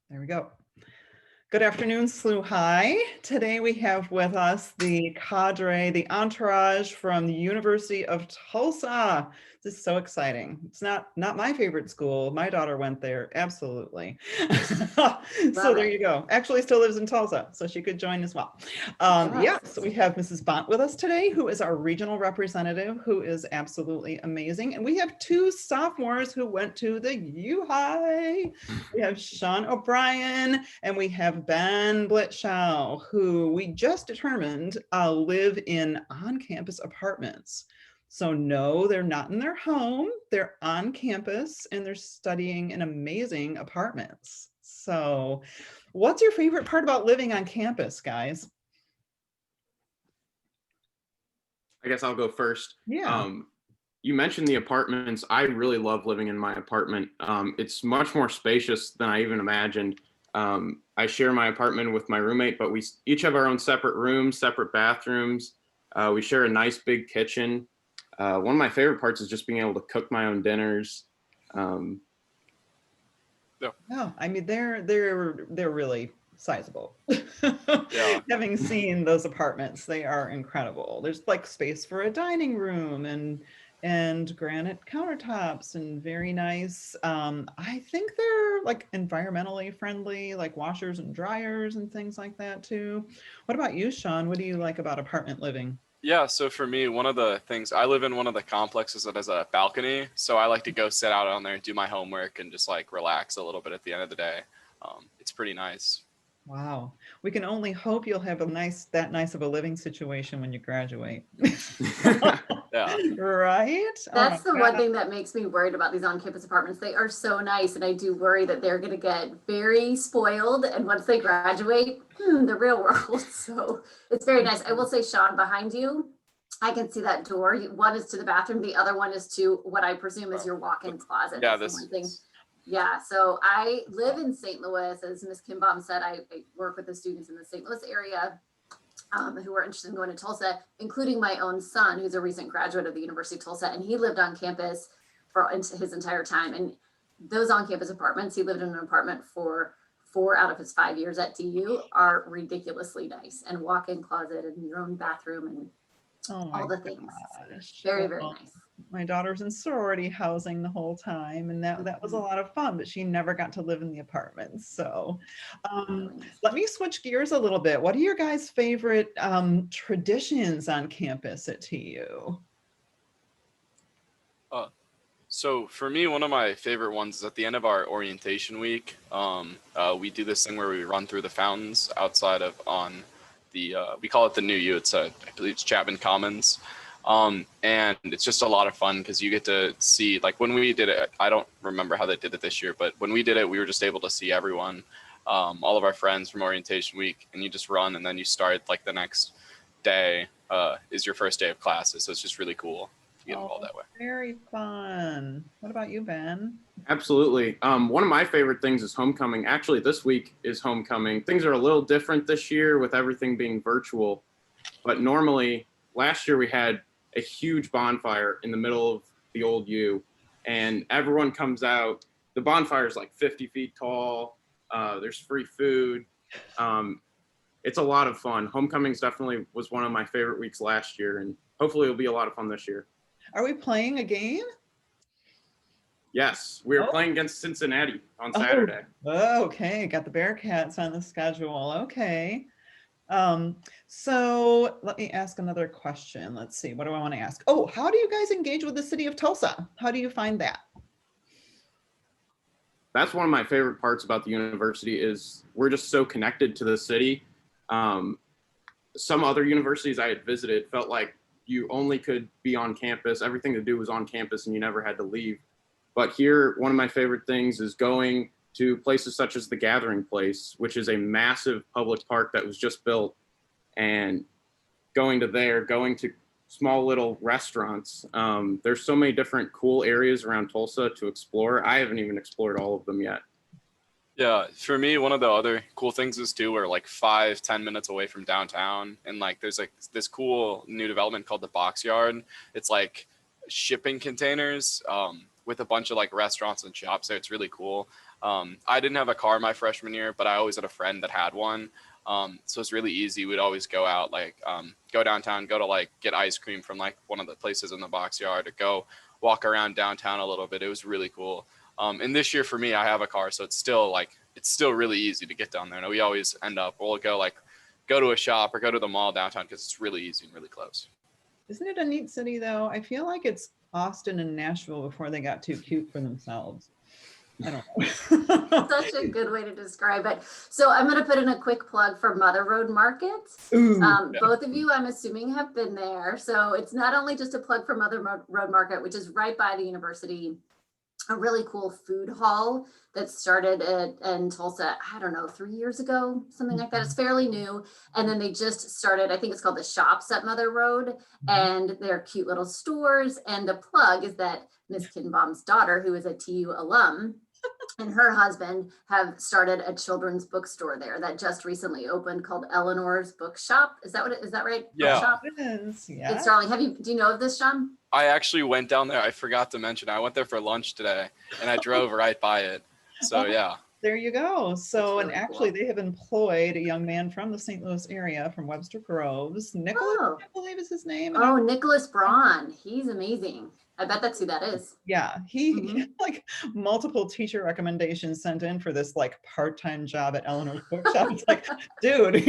There we go. Good afternoon, SLU High. Today we have with us the cadre, the entourage from the University of Tulsa. This is so exciting. It's not my favorite school. My daughter went there, absolutely. So there you go. Actually still lives in Tulsa, so she could join as well. So we have Mrs. Bont with us today, who is our regional representative, who is absolutely amazing. And we have two sophomores who went to the U High. We have Sean O'Brien and we have Ben Blitschau, who we just determined live in on-campus apartments. So no, they're not in their home, they're on campus and they're studying in amazing apartments. So what's your favorite part about living on campus, guys? I guess I'll go first. Yeah. You mentioned the apartments. I really love living in my apartment. It's much more spacious than I even imagined. I share my apartment with my roommate, but we each have our own separate rooms, separate bathrooms. We share a nice big kitchen. One of my favorite parts is just being able to cook my own dinners. No, I mean they're really sizable. Yeah. Having seen those apartments, they are incredible. There's like space for a dining room and granite countertops and very nice. I think they're like environmentally friendly, like washers and dryers and things like that too. What about you, Sean? What do you like about apartment living? Yeah, so for me, one of the things, I live in one of the complexes that has a balcony, so I like to go sit out on there and do my homework and just like relax a little bit at the end of the day. It's pretty nice. Wow. We can only hope you'll have that nice of a living situation when you graduate. Yeah. Right? That's the one thing that makes me worried about these on-campus apartments. They are so nice, and I do worry that they're going to get very spoiled, and once they graduate, the real world. So it's very nice. I will say, Sean, behind you, I can see that door. One is to the bathroom. The other one is to what I presume is your walk-in closet. Yeah, that's one thing. Yeah, so I live in St. Louis. As Ms. Kimbom said, I work with the students in the St. Louis area who are interested in going to Tulsa, including my own son, who's a recent graduate of the University of Tulsa, and he lived on campus for his entire time. And those on-campus apartments, he lived in an apartment for 4 out of his 5 years at DU, are ridiculously nice, and walk-in closet and your own bathroom and all the things. Very, very nice. My daughter's in sorority housing the whole time, and that was a lot of fun, but she never got to live in the apartment. So let me switch gears a little bit. What are your guys' favorite traditions on campus at TU? So for me, one of my favorite ones is at the end of our orientation week. We do this thing where we run through the fountains outside of we call it the New U. I believe it's Chapman Commons. And it's just a lot of fun because you get to see, like when we did it, I don't remember how they did it this year, but when we did it, we were just able to see everyone, all of our friends from orientation week, and you just run and then you start like the next day is your first day of classes. So it's just really cool to get involved that way. Very fun. What about you, Ben? Absolutely. One of my favorite things is homecoming. Actually, this week is homecoming. Things are a little different this year with everything being virtual, but normally last year we had a huge bonfire in the middle of the old U, and everyone comes out. The bonfire is like 50 feet tall. There's free food. It's a lot of fun. Homecomings definitely was one of my favorite weeks last year, and hopefully it'll be a lot of fun this year. Are we playing a game? Yes, we are playing against Cincinnati on Saturday. Oh, okay, got the Bearcats on the schedule. Okay. So let me ask another question. Let's see, what do I want to ask? Oh, how do you guys engage with the city of Tulsa? How do you find that? That's one of my favorite parts about the university is we're just so connected to the city. Some other universities I had visited felt like you only could be on campus. Everything to do was on campus and you never had to leave. But here, one of my favorite things is going to places such as the Gathering Place, which is a massive public park that was just built, and going to small little restaurants. There's so many different cool areas around Tulsa to explore. I haven't even explored all of them yet. Yeah, for me, one of the other cool things is too, we're like 5-10 minutes away from downtown, and like there's like this cool new development called the Box Yard. It's like shipping containers with a bunch of like restaurants and shops there. It's really cool. I didn't have a car my freshman year, but I always had a friend that had one. So it's really easy. We'd always go out, like go downtown, go to like get ice cream from like one of the places in the box yard, or go walk around downtown a little bit. It was really cool. And this year for me, I have a car, so it's still really easy to get down there. And we always we'll go to a shop or go to the mall downtown because it's really easy and really close. Isn't it a neat city though? I feel like it's Austin and Nashville before they got too cute for themselves. I don't know. Such a good way to describe it. So I'm going to put in a quick plug for Mother Road Market. Ooh, Both of you, I'm assuming, have been there. So it's not only just a plug for Mother Road Market, which is right by the university, a really cool food hall that started in Tulsa, I don't know, 3 years ago, something like that. It's fairly new. And then they just started, I think it's called the Shops at Mother Road, and they're cute little stores. And the plug is that Miss Kinbaum's daughter, who is a TU alum, and her husband have started a children's bookstore there that just recently opened called Eleanor's Bookshop. Is that right? Yeah. Bookshop? it is. Yeah. It's Darling. Do you know of this, John? I actually went down there. I forgot to mention, I went there for lunch today and I drove right by it. So yeah. There you go. So, That's and really actually cool. they have employed a young man from the St. Louis area from Webster Groves. Nicholas, Oh. I believe is his name. Oh, Nicholas Braun. He's amazing. I bet that's who that is. Yeah, he Mhm. had like multiple teacher recommendations sent in for this like part-time job at Eleanor's Bookshop. It's like, dude,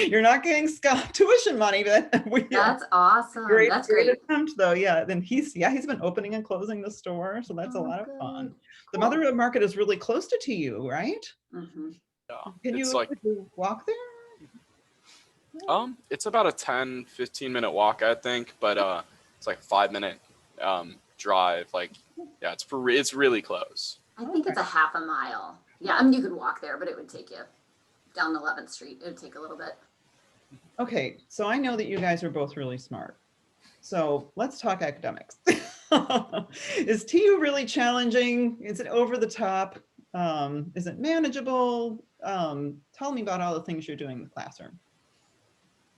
you're not getting tuition money, but That's awesome. great, That's great great. attempt though. Yeah, then he's been opening and closing the store, so that's a Oh, lot of good. fun. The Cool. Mother Road Market is really close to TU, right? Mhm. Yeah. Can It's you, like, could you walk there? it's about a 10-15 minute walk, I think, but it's like 5 minute drive. Like, yeah, it's really close. I think it's a half a mile. Yeah, I mean, you could walk there, but it would take you down 11th Street. It would take a little bit. Okay, so I know that you guys are both really smart. So let's talk academics. Is TU really challenging? Is it over the top? Is it manageable? Tell me about all the things you're doing in the classroom.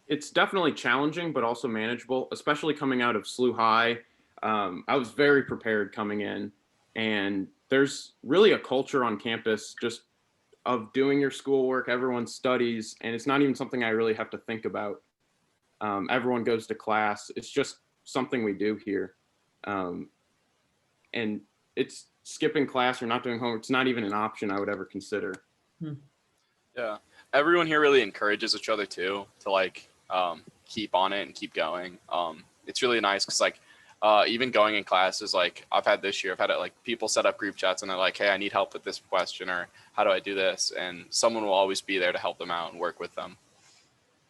It's definitely challenging, but also manageable, especially coming out of SLU High. I was very prepared coming in, and there's really a culture on campus just of doing your schoolwork. Everyone studies, and it's not even something I really have to think about. Everyone goes to class. It's just something we do here. And it's skipping class or not doing homework. It's not even an option I would ever consider. Yeah. Everyone here really encourages each other too, to like keep on it and keep going. It's really nice because like even going in classes, like I've had it like people set up group chats and they're like, hey, I need help with this question, or how do I do this? And someone will always be there to help them out and work with them.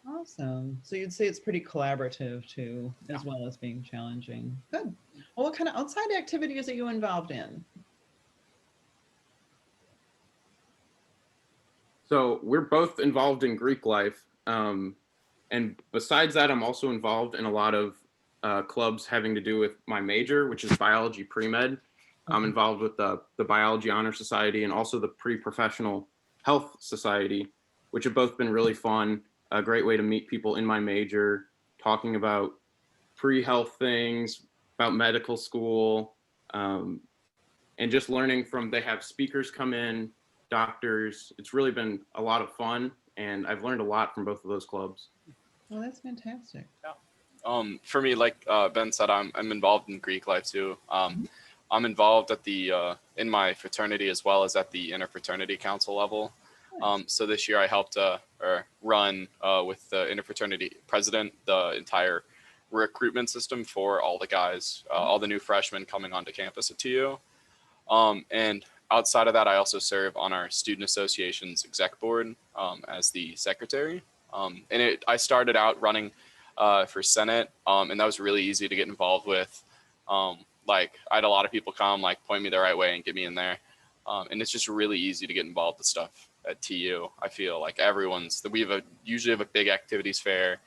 Awesome. So you'd say it's pretty collaborative too, as well as being challenging. Good. Well, what kind of outside activities are you involved in? So we're both involved in Greek life. And besides that, I'm also involved in a lot of clubs having to do with my major, which is biology pre-med. I'm involved with the Biology Honor Society and also the Pre-Professional Health Society, which have both been really fun. A great way to meet people in my major, talking about pre-health things, about medical school, and just learning from, they have speakers come in, doctors. It's really been a lot of fun, and I've learned a lot from both of those clubs. Well, that's fantastic. For me, like Ben said, I'm involved in Greek life too. I'm involved at the in my fraternity as well as at the interfraternity council level. So this year I helped run with the interfraternity president the entire recruitment system for all the guys, all the new freshmen coming onto campus at TU. And outside of that, I also serve on our student association's exec board as the secretary. And I started out running for Senate, and that was really easy to get involved with. Like I had a lot of people come, like point me the right way and get me in there. And it's just really easy to get involved with stuff at TU. I feel like usually have a big activities fair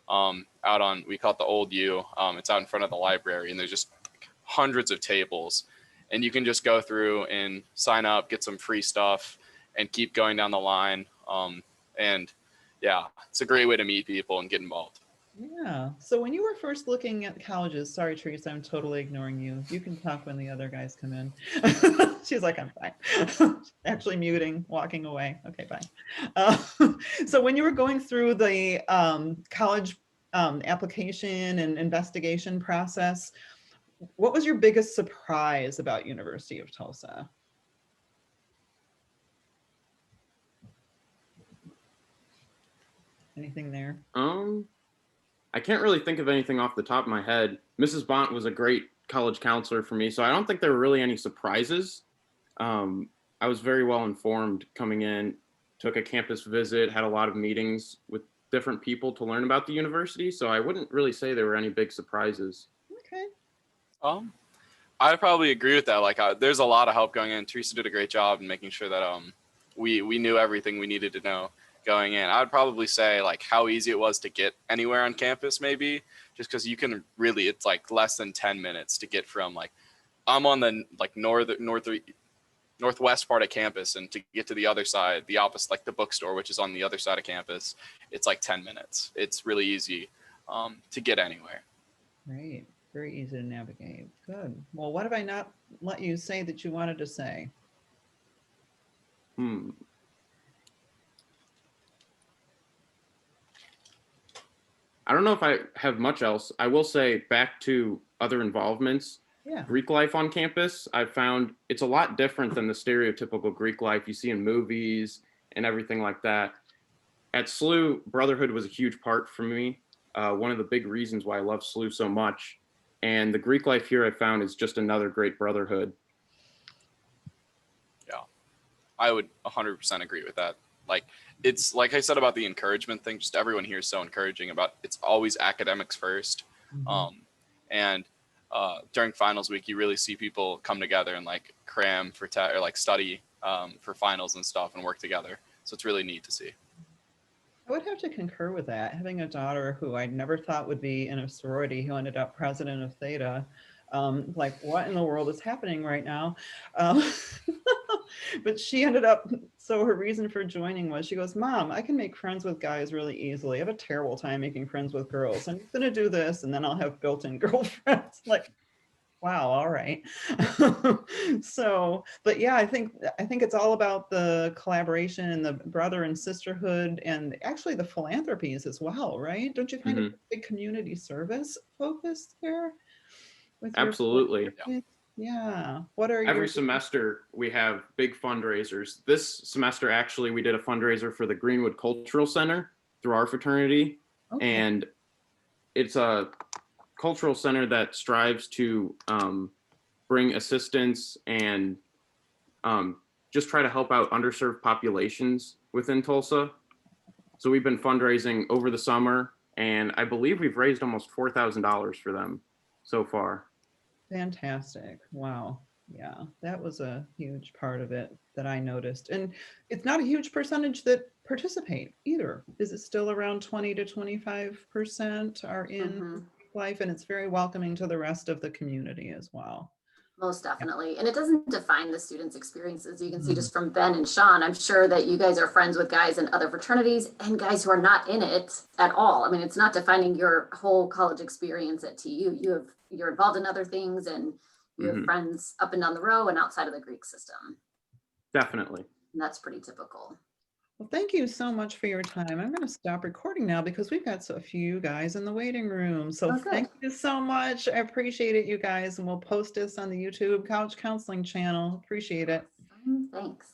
out on, we call it the old U. It's out in front of the library, and there's just hundreds of tables, and you can just go through and sign up, get some free stuff, and keep going down the line. And yeah, it's a great way to meet people and get involved. Yeah. So when you were first looking at colleges, sorry, Teresa, I'm totally ignoring you. You can talk when the other guys come in. She's like, I'm fine. Actually muting, walking away. Okay, bye. Uh, so when you were going through the college application and investigation process, what was your biggest surprise about University of Tulsa? Anything there? I can't really think of anything off the top of my head. Mrs. Bont was a great college counselor for me, so I don't think there were really any surprises. I was very well informed coming in, took a campus visit, had a lot of meetings with different people to learn about the university, so I wouldn't really say there were any big surprises. Okay. I'd probably agree with that. Like, there's a lot of help going in. Teresa did a great job in making sure that we knew everything we needed to know going in. I would probably say like how easy it was to get anywhere on campus, maybe just because you can really, it's like less than 10 minutes to get from like I'm on the like northwest part of campus, and to get to the other side, the opposite, like the bookstore, which is on the other side of campus, it's like 10 minutes. It's really easy to get anywhere. Great. Very easy to navigate. Good. Well, what have I not let you say that you wanted to say? I don't know if I have much else. I will say, back to other involvements. Yeah. Greek life on campus, I've found it's a lot different than the stereotypical Greek life you see in movies and everything like that. At SLU, brotherhood was a huge part for me. One of the big reasons why I love SLU so much. And the Greek life here I found is just another great brotherhood. Yeah, I would 100% agree with that. Like, it's like I said about the encouragement thing, just everyone here is so encouraging about it's always academics first. Mhm. And during finals week, you really see people come together and like cram for or like study for finals and stuff and work together. So it's really neat to see. I would have to concur with that. Having a daughter who I never thought would be in a sorority who ended up president of Theta. Like, what in the world is happening right now? But she ended up, so her reason for joining was she goes, Mom, I can make friends with guys really easily. I have a terrible time making friends with girls. I'm going to do this and then I'll have built-in girlfriends. Like, wow, all right. So, but yeah, I think it's all about the collaboration and the brother and sisterhood and actually the philanthropies as well, right? Don't you find a big community service focus there with your Absolutely. Yeah. What are Every your semester we have big fundraisers. This semester, actually, we did a fundraiser for the Greenwood Cultural Center through our fraternity. Okay. And it's a cultural center that strives to bring assistance and just try to help out underserved populations within Tulsa. So we've been fundraising over the summer, and I believe we've raised almost $4,000 for them so far. Fantastic. Wow. Yeah, that was a huge part of it that I noticed. And it's not a huge percentage that participate either. Is it still around 20 to 25% are in life? And it's very welcoming to the rest of the community as well. Most definitely. And it doesn't define the students' experiences. You can see just from Ben and Sean, I'm sure that you guys are friends with guys in other fraternities and guys who are not in it at all. I mean, it's not defining your whole college experience at TU. You're involved in other things and you have friends up and down the row and outside of the Greek system. Definitely. And that's pretty typical. Well, thank you so much for your time. I'm going to stop recording now because we've got a few guys in the waiting room. So thank you so much. I appreciate it, you guys. And we'll post this on the YouTube College Counseling channel. Appreciate it. Thanks.